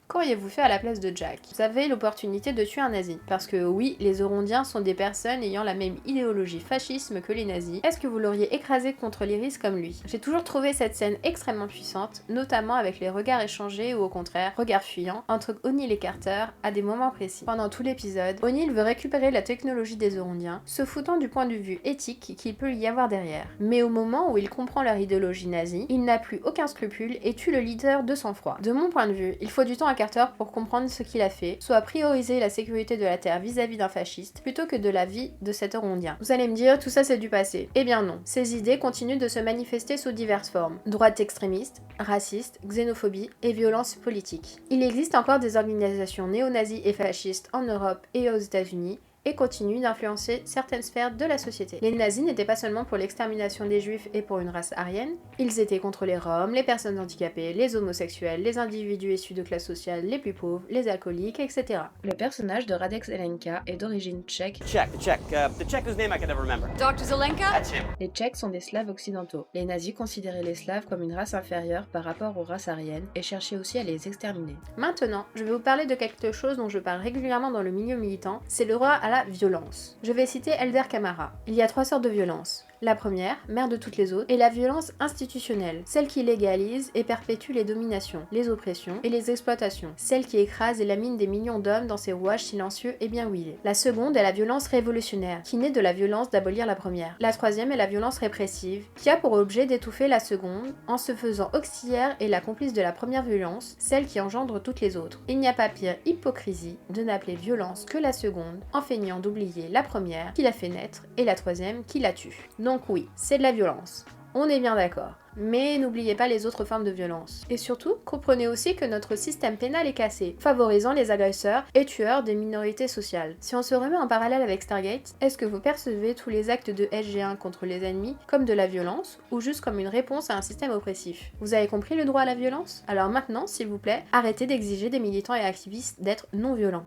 Qu'auriez-vous fait à la place de Jack? Vous avez l'opportunité de tuer un nazi. Parce que oui, les Eurondiens sont des personnes ayant la même idéologie fascisme que les nazis. Est-ce que vous l'auriez écrasé contre l'iris comme lui? J'ai toujours trouvé cette scène extrêmement puissante, notamment avec les regards échangés ou au contraire, regards fuyants, entre O'Neill et Carter à des moments précis. Pendant tout l'épisode, O'Neill veut récupérer la technologie des Eurondiens, se foutant du point de vue éthique qu'il peut y avoir derrière. Mais au moment où il comprend leur idéologie nazie, il n'a plus aucun scrupule et tue le leader de sang-froid. De mon point de vue, il faut du temps à Carter pour comprendre ce qu'il a fait, soit prioriser la sécurité de la Terre vis-à-vis d'un fasciste, plutôt que de la vie de cet Eurondien. Vous allez me dire, tout ça c'est du passé. Eh bien non, ces idées continuent de se manifester sous diverses formes. Droite extrémiste, raciste, xénophobie et violence politique. Il existe encore des organisations néo-nazies et fascistes en Europe et aux États-Unis, et continue d'influencer certaines sphères de la société. Les nazis n'étaient pas seulement pour l'extermination des juifs et pour une race aryenne, ils étaient contre les roms, les personnes handicapées, les homosexuels, les individus issus de classes sociales les plus pauvres, les alcooliques, etc. Le personnage de Radek Zelenka est d'origine tchèque. The Czech whose name I can never remember. Dr. Zelenka? That's him. Les Tchèques sont des Slaves occidentaux. Les nazis considéraient les Slaves comme une race inférieure par rapport aux races aryennes et cherchaient aussi à les exterminer. Maintenant, je vais vous parler de quelque chose dont je parle régulièrement dans le milieu militant, c'est le droit à la violence. Je vais citer Elder Camara. Il y a 3 sortes de violence. La première, mère de toutes les autres, est la violence institutionnelle, celle qui légalise et perpétue les dominations, les oppressions et les exploitations, celle qui écrase et lamine des millions d'hommes dans ses rouages silencieux et bien huilés. La seconde est la violence révolutionnaire, qui naît de la violence d'abolir la première. La troisième est la violence répressive, qui a pour objet d'étouffer la seconde en se faisant auxiliaire et la complice de la première violence, celle qui engendre toutes les autres. Il n'y a pas pire hypocrisie de n'appeler violence que la seconde, en feignant d'oublier la première qui la fait naître et la troisième qui la tue. Donc oui, c'est de la violence. On est bien d'accord. Mais n'oubliez pas les autres formes de violence. Et surtout, comprenez aussi que notre système pénal est cassé, favorisant les agresseurs et tueurs des minorités sociales. Si on se remet en parallèle avec Stargate, est-ce que vous percevez tous les actes de SG1 contre les ennemis comme de la violence ou juste comme une réponse à un système oppressif? Vous avez compris le droit à la violence? Alors maintenant, s'il vous plaît, arrêtez d'exiger des militants et activistes d'être non violents.